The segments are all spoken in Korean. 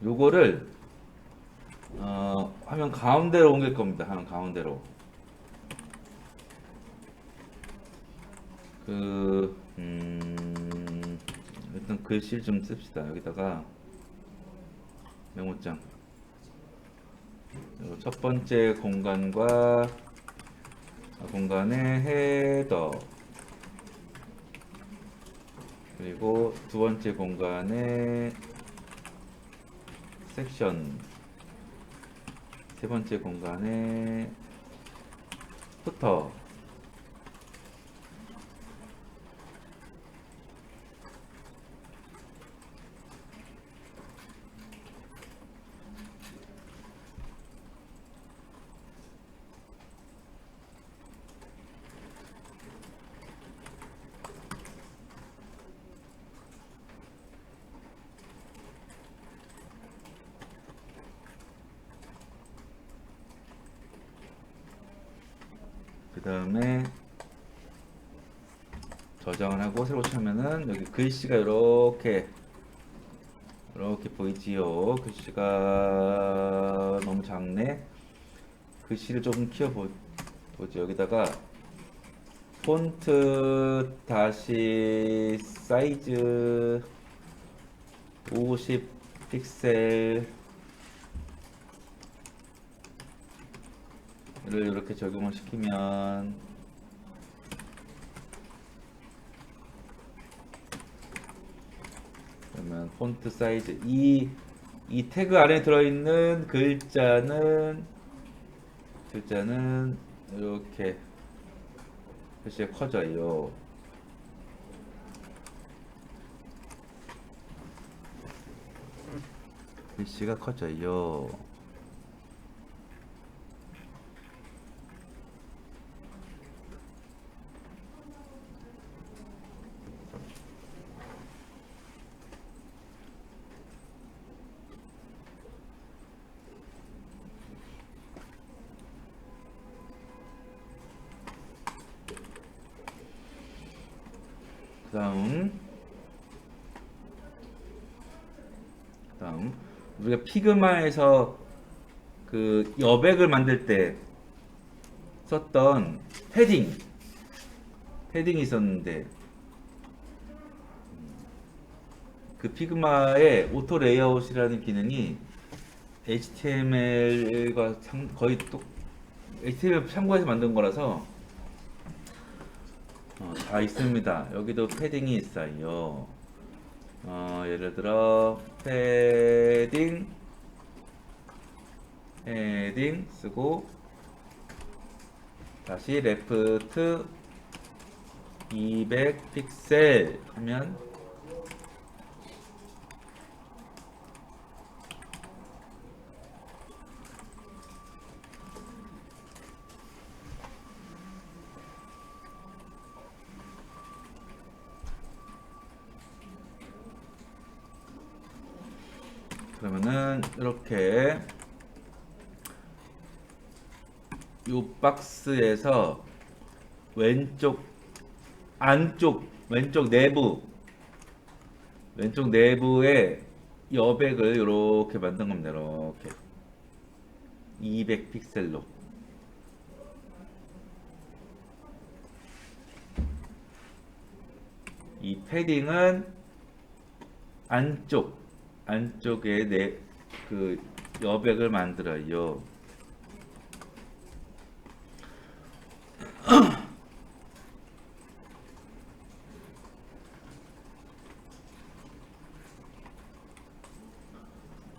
요거를 화면 가운데로 옮길 겁니다. 화면 가운데로. 그 일단 글씨를 좀 씁시다. 여기다가 메모장. 요첫 번째 공간과 공간의 헤더, 그리고 두 번째 공간의 섹션, 세 번째 공간의 푸터. 그 다음에 저장을 하고 새로 치면은 여기 글씨가 이렇게 보이지요. 글씨가 너무 작네. 글씨를 조금 키워보죠. 여기다가 폰트 다시 사이즈 50 픽셀을 이렇게 적용을 시키면 그러면 폰트 사이즈 이 태그 안에 들어있는 글자는 이렇게 글씨가 커져요. 글씨가 커져요. 그다음 우리가 피그마에서 그 여백을 만들 때 썼던 패딩이 있었는데 그 피그마의 오토 레이아웃이라는 기능이 HTML과 거의 또 HTML 참고해서 만든 거라서 다 있습니다. 여기도 패딩이 있어요. 예를 들어 패딩 쓰고 다시 레프트 200 픽셀 하면 그러면은 이렇게 이 박스에서 왼쪽 왼쪽 내부에 여백을 이렇게 만든 겁니다. 이렇게 200 픽셀로. 이 패딩은 안쪽에 그 여백을 만들어요.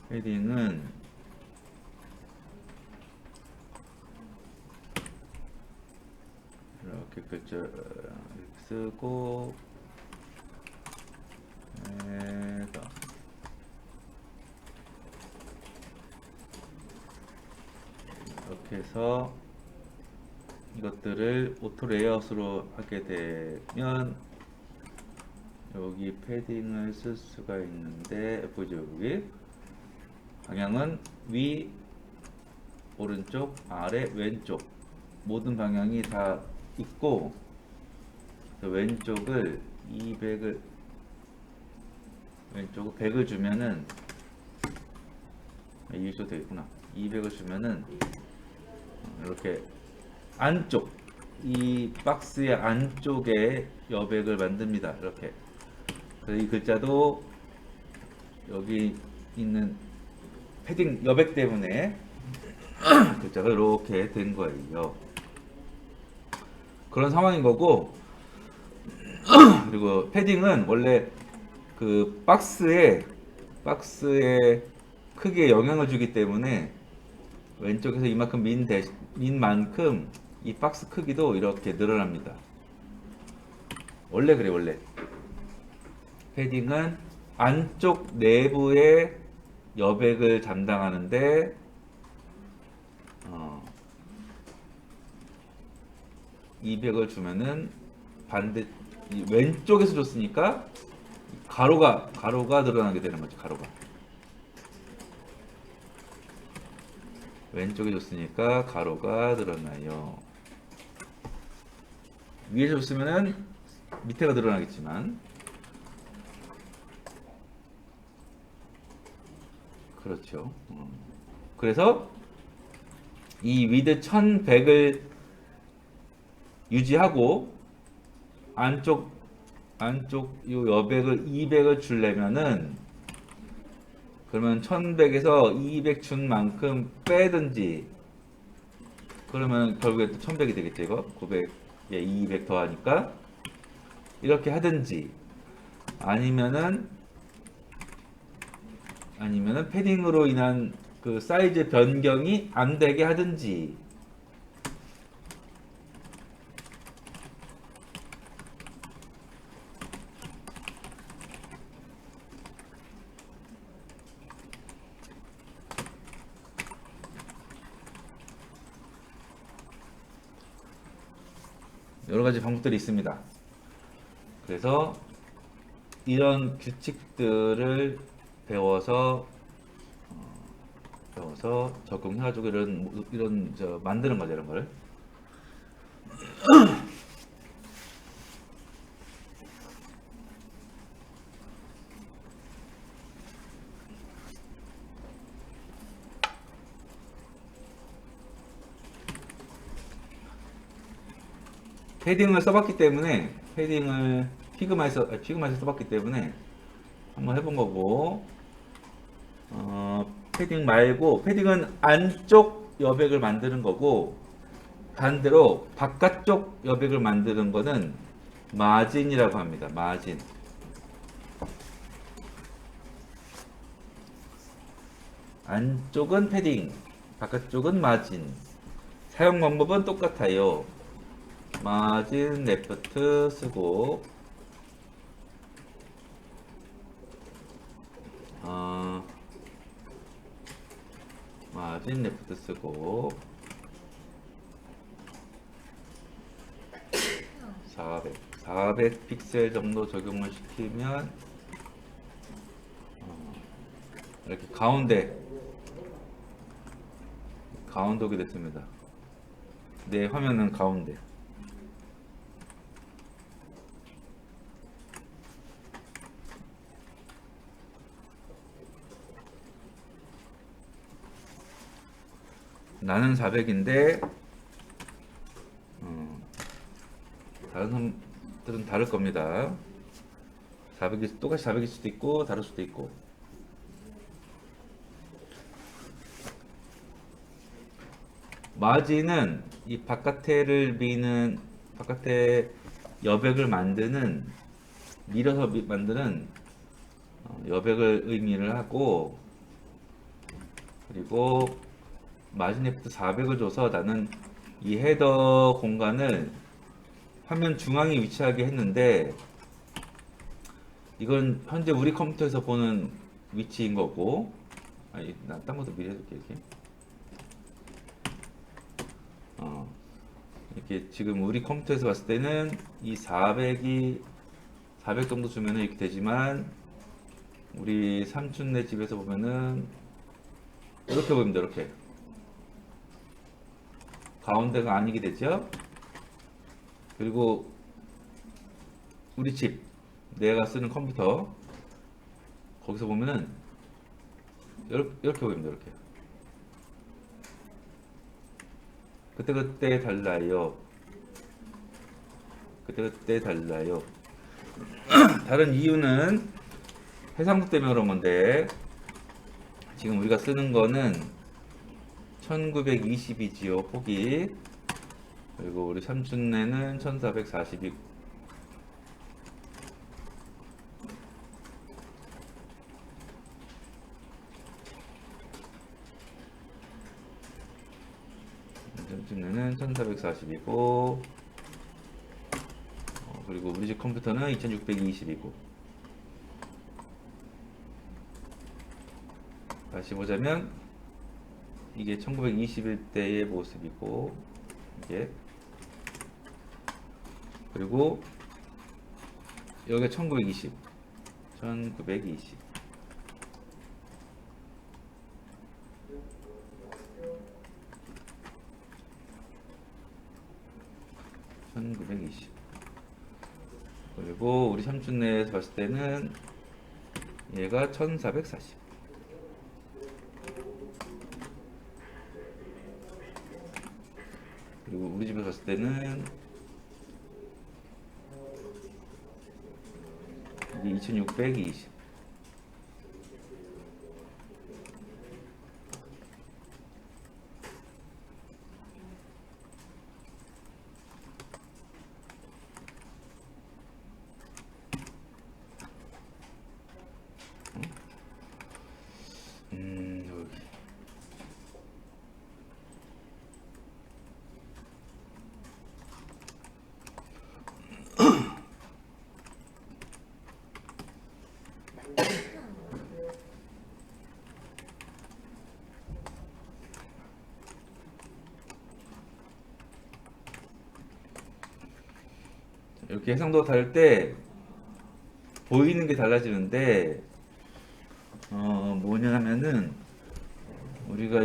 패딩은 이렇게 쓰고 해서 이렇게 해서 이것들을 오토 레이아웃으로 하게 되면 여기 패딩을 쓸 수가 있는데 보죠. 여기 방향은 위, 오른쪽, 아래, 왼쪽 모든 방향이 다 있고 왼쪽을 200을 왼쪽을 100을 주면은 200 되겠구나. 200을 주면은 이렇게 안쪽, 이 박스의 안쪽에 여백을 만듭니다. 이렇게. 그래서 이 글자도 여기 있는 패딩 여백 때문에 글자가 이렇게 된 거예요. 그런 상황인 거고, 그리고 패딩은 원래 그 박스에 크기에 영향을 주기 때문에 왼쪽에서 이만큼 민 만큼 이 박스 크기도 이렇게 늘어납니다. 원래 그래, 원래. 패딩은 안쪽 내부의 여백을 담당하는데, 200을 주면은 왼쪽에서 줬으니까 가로가 늘어나게 되는 거죠. 가로가 왼쪽에 줬으니까 가로가 늘어나요. 위에 줬으면은 밑에가 늘어나겠지만, 그렇죠. 그래서 이 위드 1100을 유지하고 안쪽 요 여백을 200을 주려면은, 그러면 1100에서 200 준 만큼 빼든지, 그러면 결국에 또 1100이 되겠죠. 이거 900에 200 더하니까 이렇게 하든지, 아니면은 패딩으로 인한 그 사이즈 변경이 안 되게 하든지. 여러 가지 방법들이 있습니다. 그래서 이런 규칙들을 배워서 적용해가지고 이런 만드는 거죠, 이런 걸. 패딩을 써봤기 때문에, 패딩을 피그마에서 써봤기 때문에 한번 해본 거고, 패딩 말고, 패딩은 안쪽 여백을 만드는 거고, 반대로 바깥쪽 여백을 만드는 거는 마진이라고 합니다. 마진. 안쪽은 패딩, 바깥쪽은 마진. 사용 방법은 똑같아요. 마진 레프트 쓰고, 마진 레프트 쓰고, 400 픽셀 정도 적용을 시키면 이렇게 가운데 오게 됐습니다. 내 화면은 가운데. 나는 400인데 다른 사람들은 다를 겁니다. 400이 똑같이 400일 수도 있고 다를 수도 있고. 마진은 이 바깥에 여백을 밀어서 만드는 여백을 의미를 하고, 그리고 마진 레프트 400을 줘서 나는 이 헤더 공간을 화면 중앙에 위치하게 했는데, 이건 현재 우리 컴퓨터에서 보는 위치인 거고, 나 딴 것도 미리 해줄게. 이렇게 지금 우리 컴퓨터에서 봤을 때는 이 400 정도 주면 이렇게 되지만, 우리 삼촌네 집에서 보면은 이렇게 보입니다. 이렇게 가운데가 아니게 되죠. 그리고 우리 집, 내가 쓰는 컴퓨터, 거기서 보면은 이렇게 보입니다. 이렇게. 그때 달라요. 그때 달라요. 다른 이유는 해상도 때문에 그런 건데, 지금 우리가 쓰는 거는 1920이지요, 폭이. 그리고 우리 삼촌네는 1440이. 삼촌네는 1440이고, 그리고 우리 집 컴퓨터는 2620이고. 다시 보자면 이게 1921대의 모습이고, 이게, 그리고 여기가 1920 1920. 그리고 우리 삼촌네에서 봤을 때는 얘가 1440. 그리고 우리 집에 갔을 때는 이게 2620. 여기. 이렇게 해상도가 다를 때 보이는 게 달라지는데, 뭐냐 하면은 우리가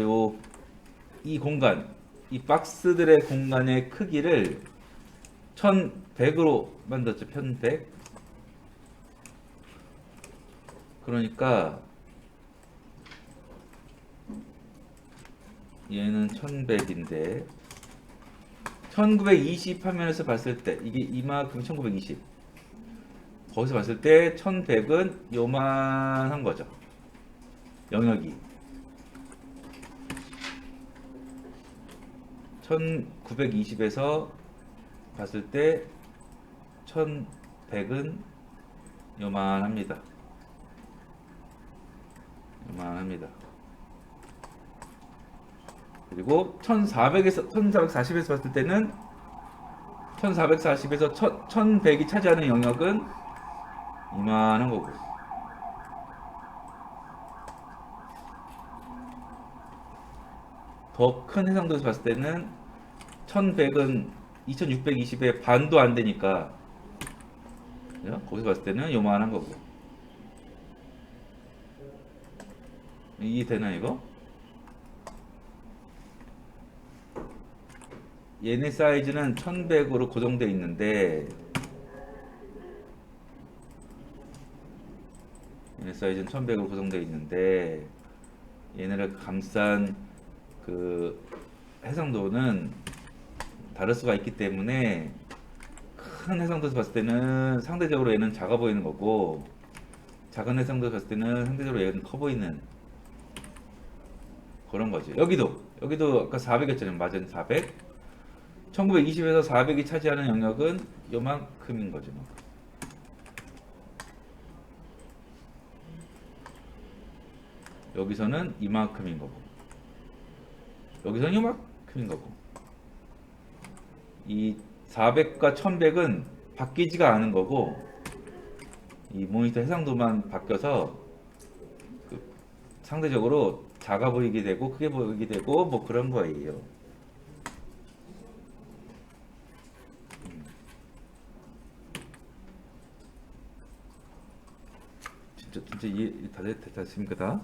이 공간, 이 박스들의 공간의 크기를 1100으로 만들었죠. 1100. 그러니까 얘는 1100인데 1920 화면에서 봤을 때 이게 이만큼 1920. 거기서 봤을 때 1100은 요만한 거죠. 영역이. 1920에서 봤을 때 1100은 요만합니다. 요만합니다. 그리고 1440에서 봤을 때는 1440에서 1100이 차지하는 영역은 이만한 거고, 더 큰 해상도에서 봤을 때는 1100은 2620의 반도 안 되니까, 거기서 봤을 때는 요만한 거고. 이해되나 이거? 얘네 사이즈는 1100으로 고정되어 있는데, 얘네 사이즈는 1100으로 고정되어 있는데, 얘네를 감싼 그 해상도는 다를 수가 있기 때문에, 큰 해상도에서 봤을 때는 상대적으로 얘는 작아 보이는 거고, 작은 해상도에서 봤을 때는 상대적으로 얘는 커 보이는 그런 거지. 여기도 아까 400이었잖아요. 맞은 400. 1920에서 400이 차지하는 영역은 요만큼인 거죠. 여기서는 이만큼인 거고, 여기서는 요만큼인 거고. 이 400과 1100은 바뀌지가 않은 거고, 이 모니터 해상도만 바뀌어서 상대적으로 작아 보이게 되고 크게 보이게 되고 뭐 그런 거예요. 진짜 이해 다 됐습니까 다?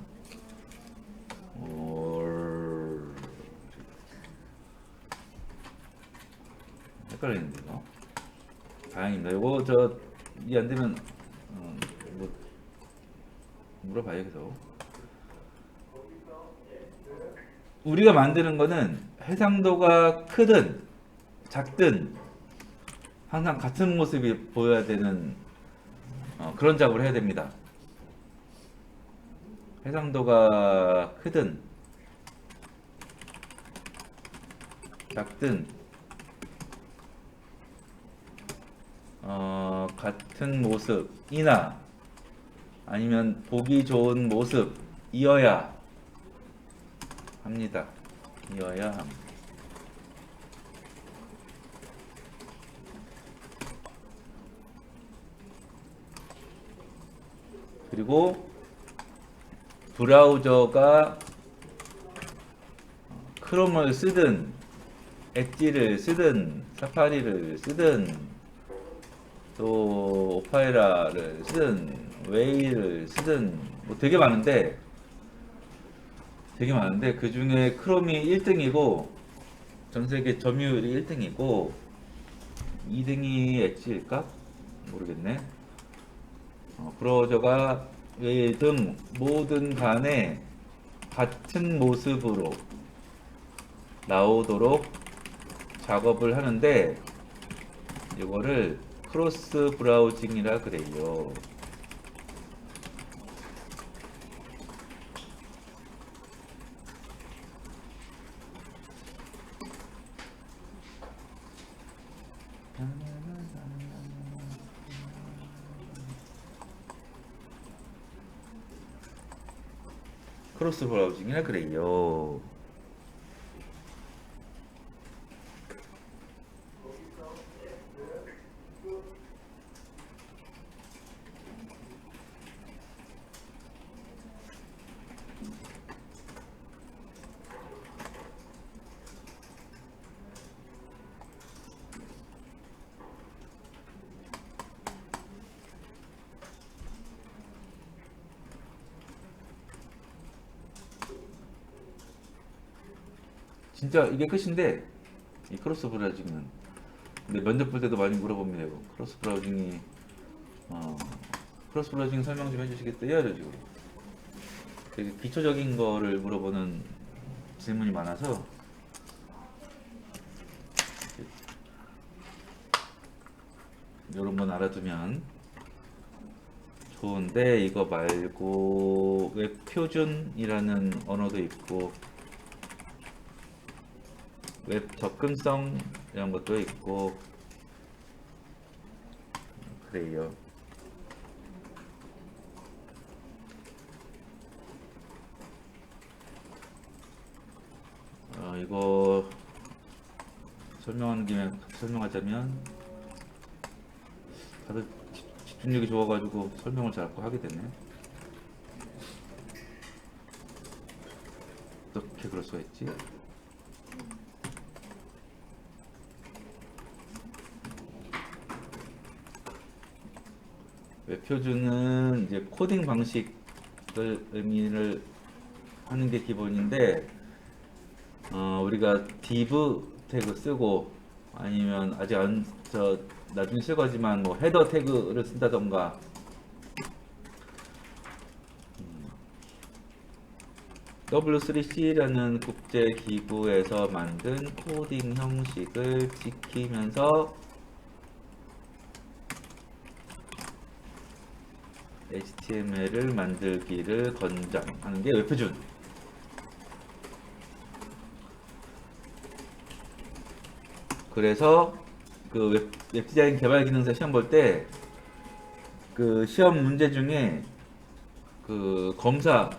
헷갈리는데 이거. 다행입니다. 이거 저 이해 안 되면 뭐 물어봐요 계속. 우리가 만드는 거는 해상도가 크든 작든 항상 같은 모습이 보여야 되는 그런 작업을 해야 됩니다. 해상도가 크든 작든 같은 모습이나 아니면 보기 좋은 모습이어야 합니다. 이어야 합니다. 그리고 브라우저가 크롬을 쓰든 엣지를 쓰든 사파리를 쓰든 또 오페라를 쓰든 웨이를 쓰든 뭐 되게 많은데 그 중에 크롬이 1등이고 전 세계 점유율이 1등이고 2등이 엣지일까? 모르겠네. 브라우저가 웨이 등 모든 간에 같은 모습으로 나오도록 작업을 하는데 이거를 크로스 브라우징이라 그래요. 크로스 브라우징이라 그래요. 진짜 이게 끝인데 이 크로스 브라우징은 근데 면접 볼 때도 많이 물어봅니다. 이거. 크로스 브라우징이 크로스 브라우징 설명 좀 해주시겠대요? 이런 식으로 되게 기초적인 거를 물어보는 질문이 많아서 이런 건 알아두면 좋은데 이거 말고 웹 표준이라는 언어도 있고 웹 접근성 이런 것도 있고 그래요. 이거 설명하는 김에 설명하자면 다들 집중력이 좋아가지고 설명을 자꾸 하게 되네. 어떻게 그럴 수가 있지? 웹 표준은 이제 코딩 방식을 의미를 하는 게 기본인데 우리가 div 태그 쓰고 아니면 아직 나중에 쓸 거지만 뭐 헤더 태그를 쓴다던가 W3C라는 국제 기구에서 만든 코딩 형식을 지키면서 HTML을 만들기를 권장하는 게 웹표준. 그래서 그 웹디자인 개발 기능사 시험 볼 때 그 시험 문제 중에 그 검사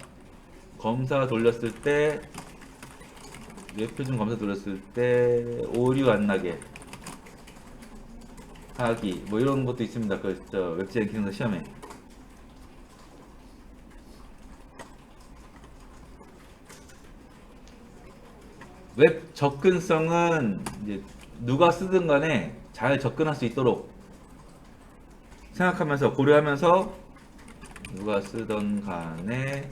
돌렸을 때 웹표준 검사 돌렸을 때 오류 안 나게 하기 뭐 이런 것도 있습니다. 그 웹디자인 기능사 시험에. 웹 접근성은 이제 누가 쓰든 간에 잘 접근할 수 있도록 생각하면서 고려하면서 누가 쓰던 간에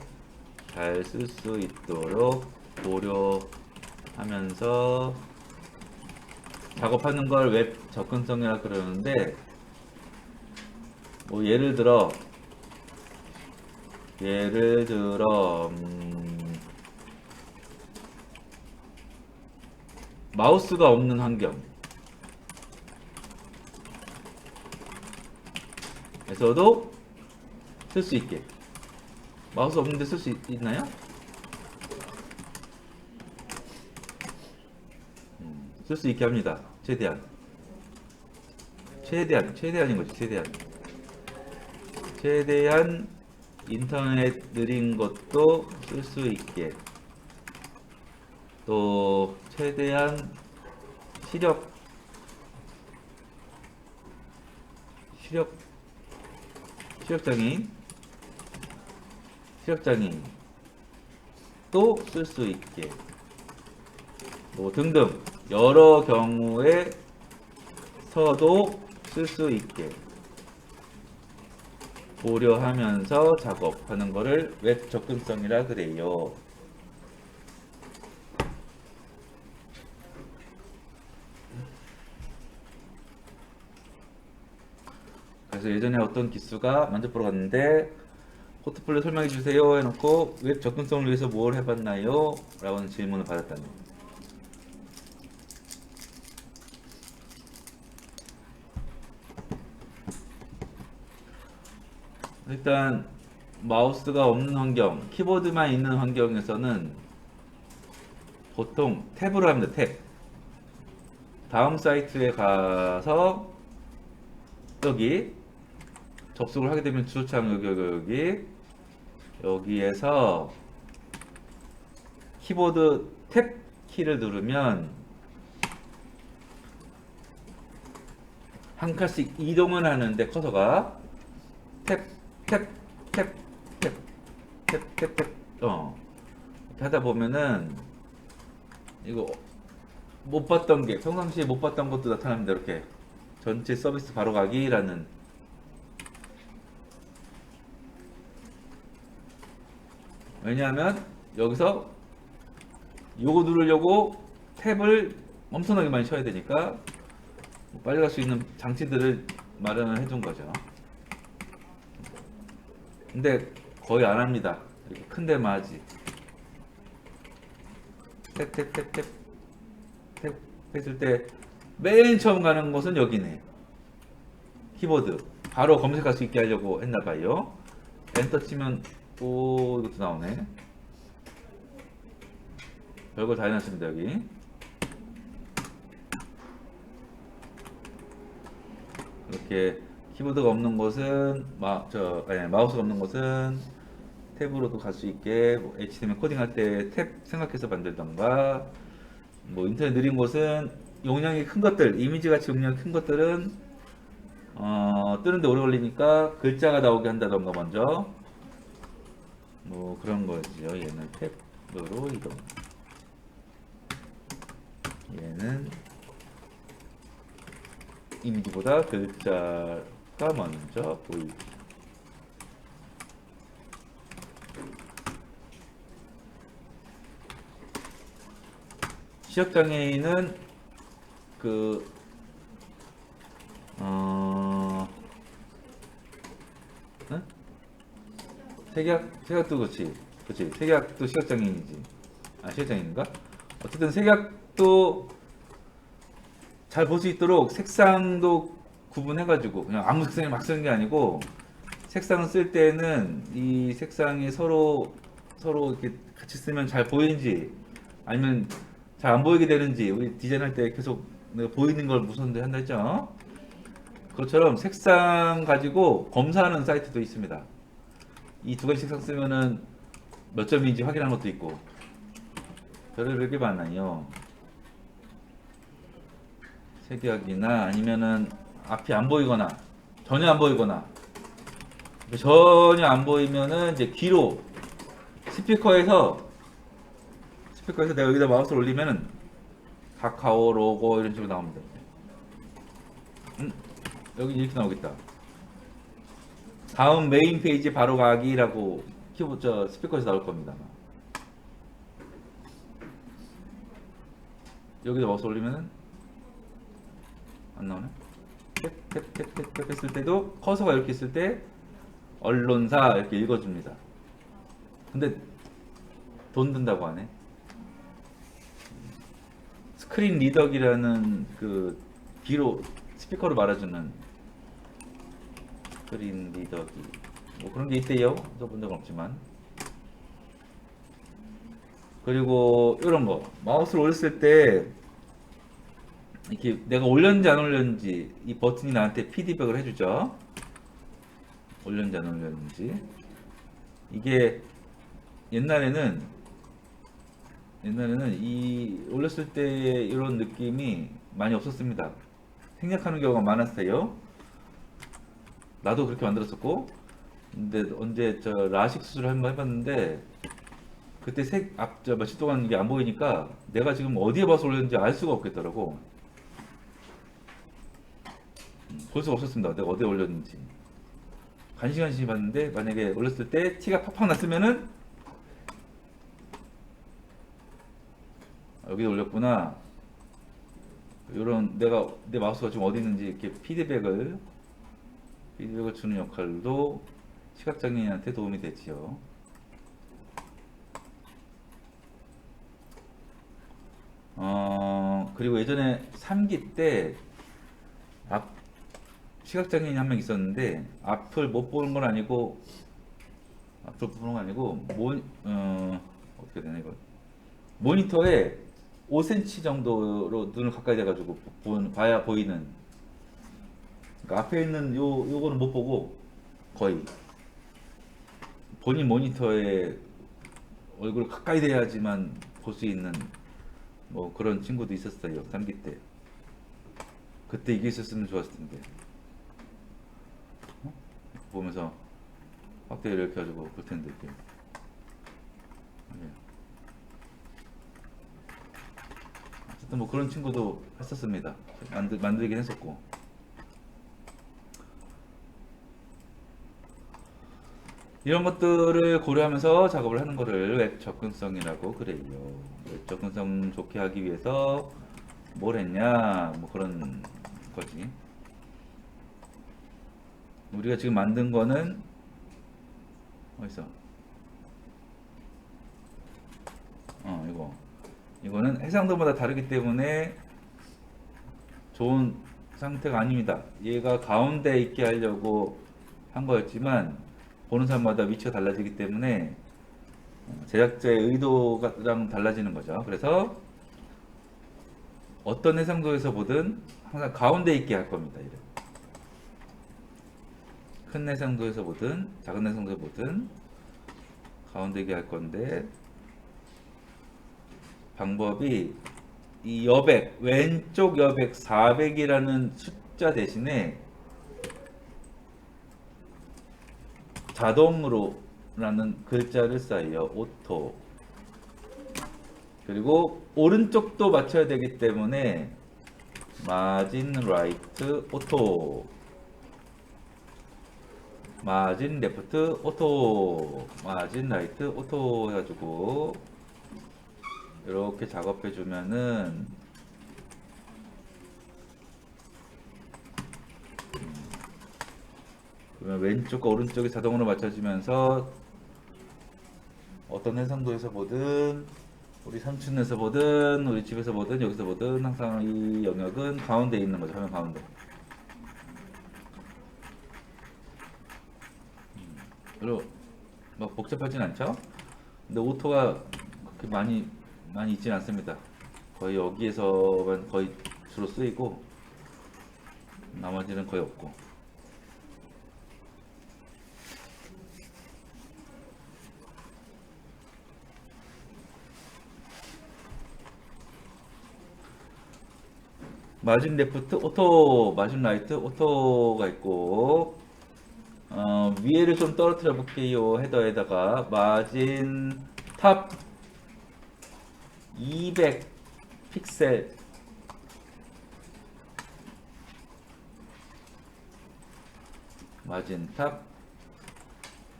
잘 쓸 수 있도록 고려하면서 작업하는 걸 웹 접근성이라 그러는데 뭐 예를 들어 마우스가 없는 환경에서도 쓸 수 있게. 마우스 없는데 쓸 수 있나요? 쓸 수 있게 합니다. 최대한인 거지. 최대한 인터넷 느린 것도 쓸 수 있게. 또 최대한 시력장애인 또 쓸 수 있게. 뭐 등등 여러 경우에서도 쓸 수 있게 고려하면서 작업하는 거를 웹 접근성이라 그래요. 그래서 예전에 어떤 기수가 만족 보러 갔는데 포트폴리오 설명해 주세요 해놓고 웹 접근성을 위해서 뭘 해봤나요? 라고 질문을 받았다는 거예요. 일단 마우스가 없는 환경, 키보드만 있는 환경에서는 보통 탭으로 합니다. 탭. 다음 사이트에 가서 여기 접속을 하게 되면 주소창 여기에서 키보드 탭 키를 누르면 한 칸씩 이동을 하는데 커서가 탭 이렇게 하다 보면은 이거 못 봤던 게 평상시에 못 봤던 것도 나타납니다. 이렇게 전체 서비스 바로 가기라는. 왜냐하면 여기서 요거 누르려고 탭을 엄청나게 많이 쳐야 되니까 빨리 갈 수 있는 장치들을 마련을 해둔 거죠. 근데 거의 안 합니다. 이렇게 큰 데만 하지. 탭 했을 때 맨 처음 가는 곳은 여기네. 키보드 바로 검색할 수 있게 하려고 했나봐요. 엔터 치면 오 이것도 나오네. 별걸 다 해놨습니다. 여기 이렇게 키보드가 없는 곳은 마우스가 없는 곳은 탭으로도 갈 수 있게 뭐 HTML 코딩할 때 탭 생각해서 만들던가, 뭐 인터넷 느린 곳은 용량이 큰 것들, 이미지 같이 용량이 큰 것들은 뜨는데 오래 걸리니까 글자가 나오게 한다던가 먼저 뭐 그런 거지요. 얘는 탭으로 이동. 얘는 이미지보다 글자가 먼저 보이기. 시력장애인은 색약도 그렇지. 색약도 시각장애인이지. 시각장애인인가? 어쨌든 색약도 잘 볼 수 있도록 색상도 구분해가지고 그냥 아무 색상을 막 쓰는 게 아니고, 색상을 쓸 때는 이 색상이 서로 이렇게 같이 쓰면 잘 보이는지 아니면 잘 안 보이게 되는지, 우리 디자인할 때 계속 내가 보이는 걸 무슨 한다 했죠. 그것처럼 색상 가지고 검사하는 사이트도 있습니다. 이 두 가지 색상 쓰면은 몇 점인지 확인하는 것도 있고 별의별 게 많아요. 색약이나 아니면은 앞이 안 보이거나 전혀 안 보이면은 이제 귀로 스피커에서 내가 여기다 마우스를 올리면은 카카오 로고 이런 식으로 나옵니다. 여기 이렇게 나오겠다. 다음 메인 페이지 바로 가기라고 키보드 스피커에서 나올 겁니다. 여기다 마우스 올리면은 안 나오네. 탭 했을 때도 커서가 이렇게 있을 때 언론사 이렇게 읽어줍니다. 근데 돈 든다고 하네. 스크린 리더기라는 그 귀로 스피커로 말해주는 스크린 리더기 뭐 그런 게 있대요. 써본 적은 없지만. 그리고 이런 거 마우스를 올렸을 때 이렇게 내가 올렸는지 안 올렸는지 이 버튼이 나한테 피드백을 해주죠. 올렸는지 안 올렸는지. 이게 옛날에는 이 올렸을 때 이런 느낌이 많이 없었습니다. 생략하는 경우가 많았어요. 나도 그렇게 만들었었고. 근데 언제 저 라식 수술을 한번 해봤는데 그때 저 며칠 동안 이게 안 보이니까 내가 지금 어디에 봐서 올렸는지 알 수가 없겠더라고. 볼 수가 없었습니다. 내가 어디에 올렸는지. 간신간신히 봤는데 만약에 올렸을 때 티가 팍팍 났으면은 여기 올렸구나. 이런 내가 내 마우스가 지금 어디 있는지 이렇게 피드백을 주는 역할도 시각장애인한테 도움이 되지요. 그리고 예전에 3기 때 시각장애인이 한 명 있었는데 앞을 못 보는 건 아니고 어떻게 되나 이거 모니터에 5cm 정도로 눈을 가까이 대가지고 봐야 보이는. 그러니까 앞에 있는 요거는 못 보고 거의 본인 모니터에 얼굴 가까이 대야지만 볼 수 있는 뭐 그런 친구도 있었어요. 3기 때. 그때 이게 있었으면 좋았을 텐데. 보면서 확대를 이렇게 가지고 볼 텐데. 어쨌든 뭐 그런 친구도 했었습니다. 만들긴 했었고. 이런 것들을 고려하면서 작업을 하는 거를 웹 접근성이라고 그래요. 웹 접근성 좋게 하기 위해서 뭘 했냐, 뭐 그런 거지. 우리가 지금 만든 거는 어딨어? 이거는 해상도마다 다르기 때문에 좋은 상태가 아닙니다. 얘가 가운데 있게 하려고 한 거였지만 보는 사람마다 위치가 달라지기 때문에 제작자의 의도랑 달라지는 거죠. 그래서 어떤 해상도에서 보든 항상 가운데 있게 할 겁니다. 이래. 큰 해상도에서 보든 작은 해상도에서 보든 가운데 있게 할 건데 방법이 이 여백 왼쪽 여백 400이라는 숫자 대신에 자동으로 라는 글자를 써요. 오토. 그리고 오른쪽도 맞춰야 되기 때문에 마진 라이트 오토, 마진 레프트 오토, 마진 라이트 오토 해가지고 이렇게 작업해 주면은 그러면 왼쪽과 오른쪽이 자동으로 맞춰지면서 어떤 해상도에서 보든 우리 삼촌에서 보든 우리 집에서 보든 여기서 보든 항상 이 영역은 가운데 있는 거죠. 화면 가운데. 별로 막 복잡하진 않죠? 근데 오토가 그렇게 많이 있진 않습니다. 거의 여기에서만 거의 주로 쓰이고 나머지는 거의 없고. 마진 레프트 오토, 마진 라이트 오토가 있고 위에를 좀 떨어뜨려 볼게요. 헤더에다가 마진 탑 200 픽셀 마진 탑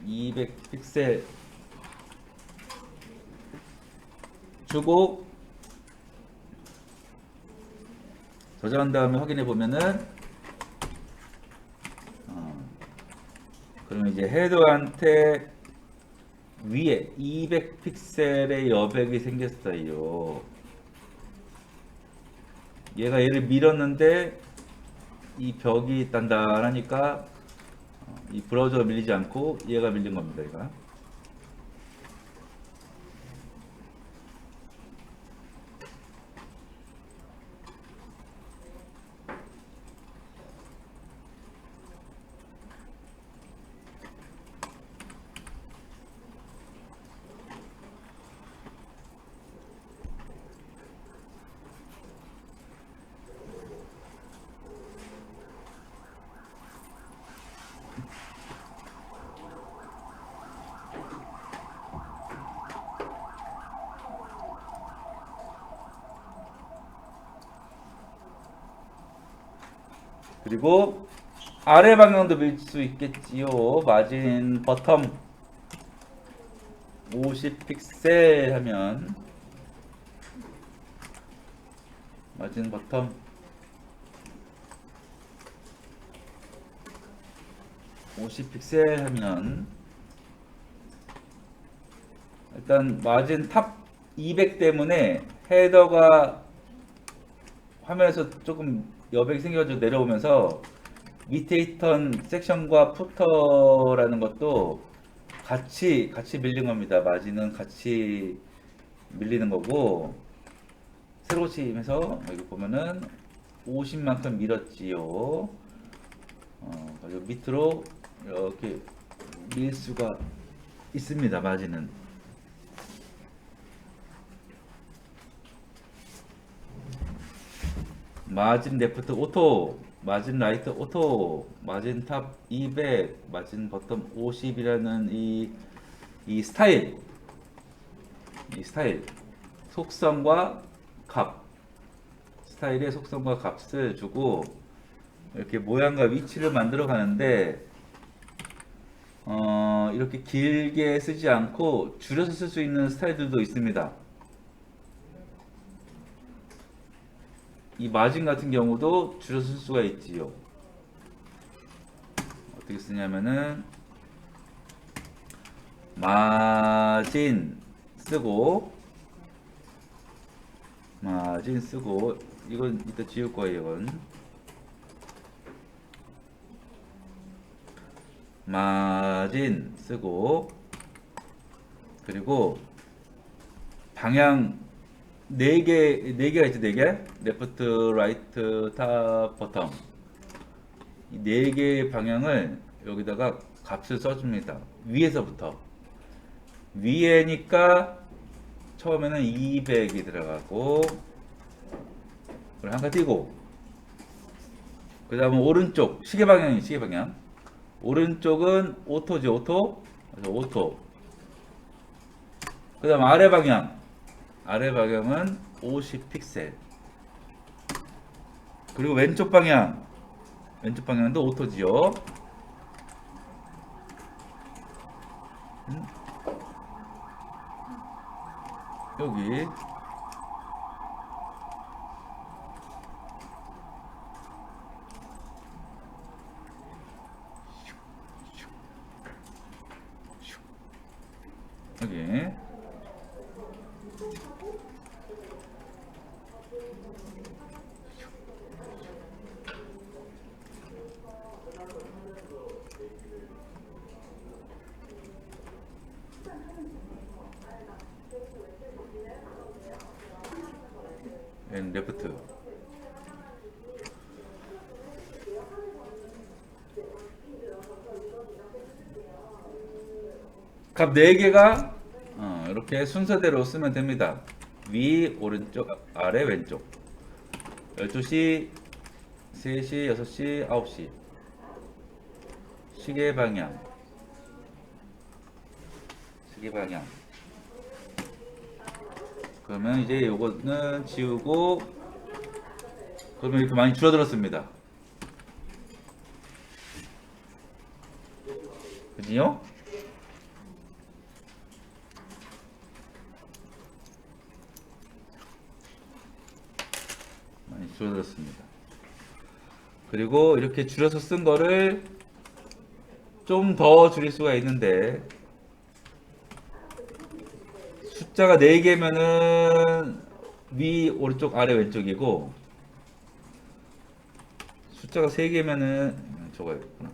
200 픽셀 주고 저장한 다음에 확인해 보면은 그러면 이제 헤더한테 위에 200 픽셀의 여백이 생겼어요. 얘를 밀었는데 이 벽이 단단하니까 이 브라우저가 밀리지 않고 얘가 밀린 겁니다. 얘가. 그리고 아래 방향도 밀 수 있겠지요. 마진 버텀 50 픽셀 하면 마진 버텀 50 픽셀 하면 일단 마진 탑 200 때문에 헤더가 화면에서 조금 여백이 생겨가지고 내려오면서 밑에 있던 섹션과 푸터라는 것도 같이 밀린 겁니다. 마진은 같이 밀리는 거고, 새로 치면서 여기 보면은 50만큼 밀었지요. 그리고 밑으로 이렇게 밀 수가 있습니다. 마진은. 마진 레프트 오토, 마진 라이트 오토, 마진 탑 200, 마진 버텀 50이라는 이 스타일, 속성과 값, 스타일의 속성과 값을 주고 이렇게 모양과 위치를 만들어 가는데 이렇게 길게 쓰지 않고 줄여서 쓸 수 있는 스타일들도 있습니다. 이 마진 같은 경우도 줄여서 쓸 수가 있지요. 어떻게 쓰냐면은 마진 쓰고 이건 이따 지울 거예요. 이건 마진 쓰고 그리고 방향 4개가 있죠. 4개 레프트, 라이트, 탑, 버텀 이 4개의 방향을 여기다가 값을 써줍니다. 위에서부터 위에니까 처음에는 200이 들어가고 그리고 한칸 띄고 그 다음에 오른쪽 시계 방향 오른쪽은 오토죠. 오토 그 다음 아래 방향은 50 픽셀 그리고 왼쪽 방향도 오토지요. 여기 레프트 값 4개가 이렇게 순서대로 쓰면 됩니다. 위, 오른쪽, 아래, 왼쪽 12시, 3시, 6시, 9시 시계 방향 그러면 이제 요거는 지우고 그러면 이렇게 많이 줄어들었습니다. 그지요? 많이 줄어들었습니다. 그리고 이렇게 줄여서 쓴 거를 좀 더 줄일 수가 있는데 숫자가 4개면은 위, 오른쪽, 아래, 왼쪽이고 숫자가 3개면은 적어야겠구나.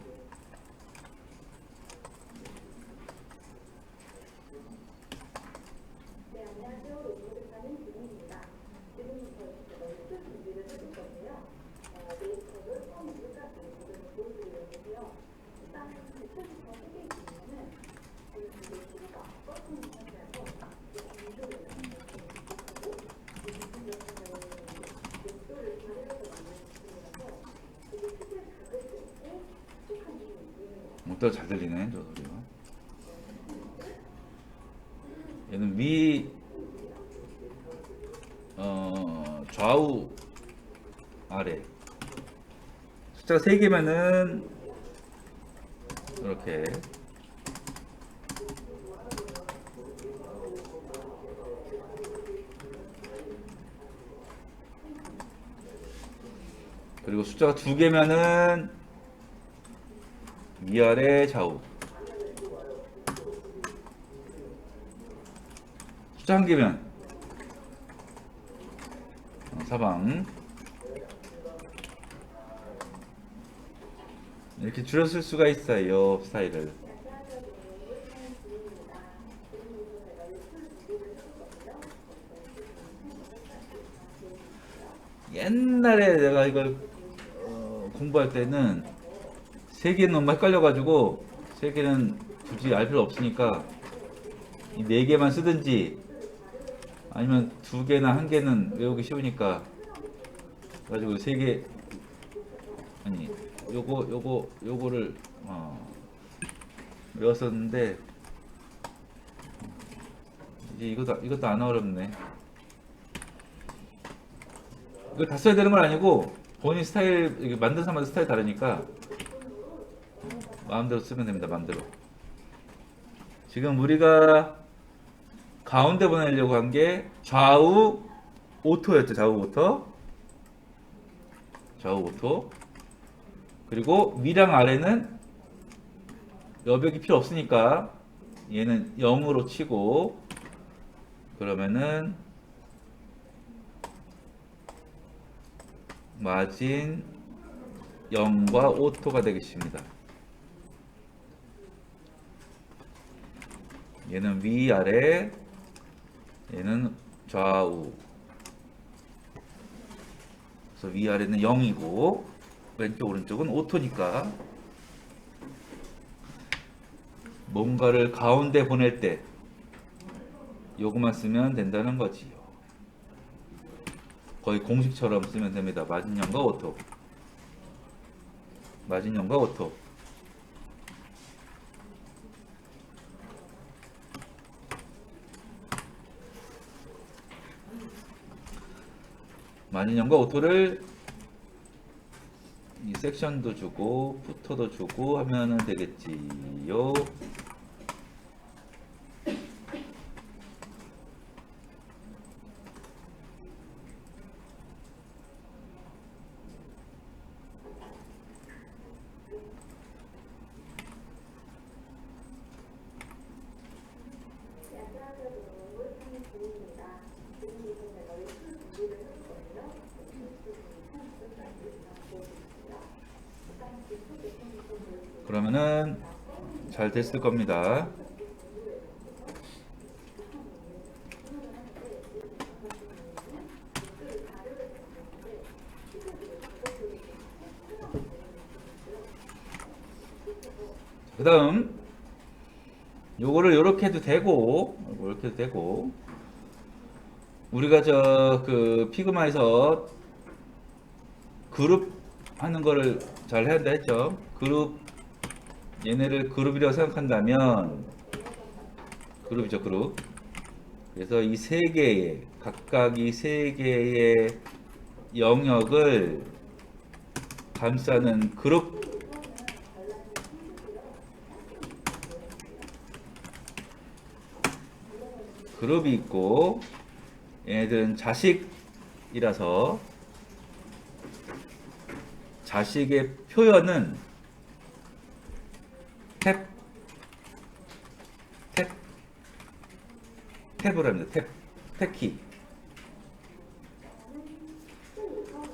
목소리가 잘 들리네, 저 소리가. 얘는 좌우 아래 숫자가 3개면은 이렇게 그리고 숫자가 2개면은 위아래 좌우 숫자 1개면 사방 이렇게 줄였을 수가 있어요. 스타일을 옛날에 내가 이걸 공부할 때는 3개는 너무 헷갈려가지고 3개는 굳이 알 필요 없으니까 이 4개만 쓰든지 아니면 2개나 1개는 외우기 쉬우니까 가지고 3개 아니 요거를 외웠었는데 이제 이것도 안 어렵네. 이거 다 써야 되는 건 아니고 본인 스타일 이게 만든 사람마다 스타일 다르니까 마음대로 쓰면 됩니다. 마음대로. 지금 우리가 가운데 보내려고 한 게 좌우 오토였죠. 좌우 오토. 그리고 위랑 아래는 여백이 필요 없으니까 얘는 0으로 치고 그러면은 마진 0과 오토가 되겠습니다. 얘는 위아래, 얘는 좌우. 그래서 위아래는 0이고 왼쪽 오른쪽은 오토니까 뭔가를 가운데 보낼 때 요것만 쓰면 된다는 거지요. 거의 공식처럼 쓰면 됩니다. 마진형과 오토. 마진형과 오토. 마진형과 오토를 이 섹션도 주고 푸터도 주고 하면은 되겠지요. 그러면은 잘 됐을 겁니다. 그 다음 요거를 요렇게 해도 되고 이렇게 해도 되고 우리가 저 그 피그마에서 그룹 하는 거를 잘 해야 한다 했죠. 그룹 얘네를 그룹이라고 생각한다면 그룹이죠. 그룹. 그래서 이 세 개의 각각 이 세 개의 영역을 감싸는 그룹이 있고 얘네들은 자식이라서 자식의 표현은 탭으로 합니다. 탭키.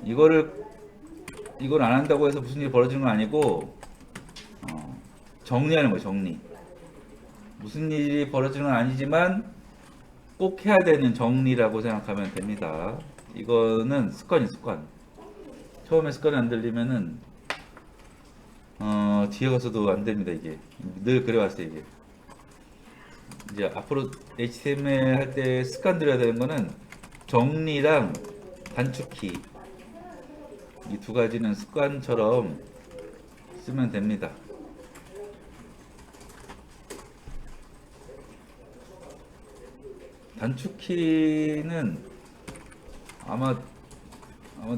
이거를 이걸 안 한다고 해서 무슨 일이 벌어지는 건 아니고 정리하는 거예요. 정리. 무슨 일이 벌어지는 건 아니지만 꼭 해야 되는 정리라고 생각하면 됩니다. 이거는 습관이 습관. 처음에 습관이 안 들리면은 뒤에 가서도 안 됩니다. 이게 늘 그래왔어요. 이게 이제 앞으로 HTML 할 때 습관 들여야 되는 거는 정리랑 단축키 이 두 가지는 습관처럼 쓰면 됩니다. 단축키는 아마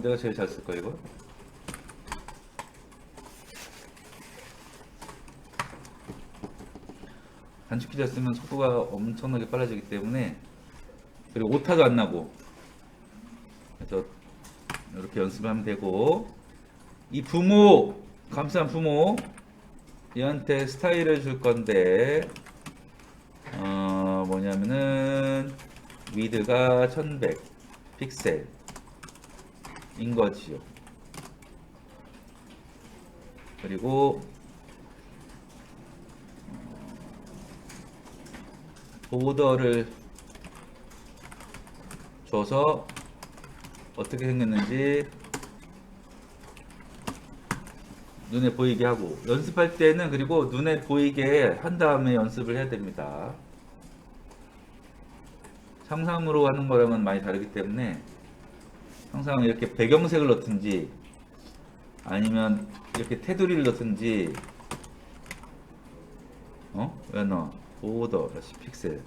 내가 제일 잘 쓸 거야 이거. 단축키를 쓰면 속도가 엄청나게 빨라지기 때문에, 그리고 오타도 안 나고, 그래서 이렇게 연습을 하면 되고, 이 부모, 감사한 부모 얘한테 스타일을 줄 건데 뭐냐면은 위드가 1100 픽셀 인 거지요. 그리고 보더를 줘서 어떻게 생겼는지 눈에 보이게 하고, 연습할 때는 그리고 눈에 보이게 한 다음에 연습을 해야 됩니다. 상상으로 하는 거랑은 많이 다르기 때문에 항상 이렇게 배경색을 넣든지 아니면 이렇게 테두리를 넣든지. 왜 넣어? 보더 다시 픽셀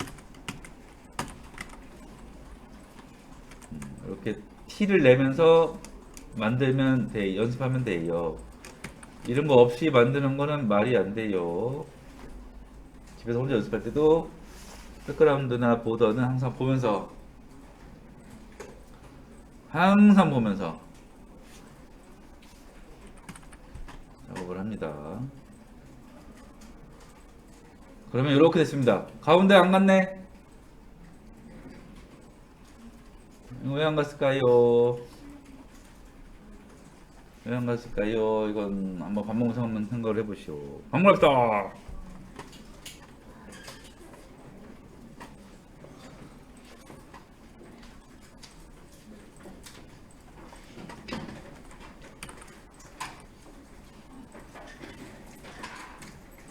이렇게 티를 내면서 만들면 돼. 연습하면 돼요. 이런 거 없이 만드는 거는 말이 안 돼요. 집에서 혼자 연습할 때도 백그라운드나 보더는 항상 보면서 작업을 합니다. 그러면 이렇게 됐습니다. 가운데 안 갔네? 왜 안 갔을까요? 왜 안 갔을까요? 이건 한번 밥 먹으면서 한번 생각을 해보시오. 밥 먹읍시다.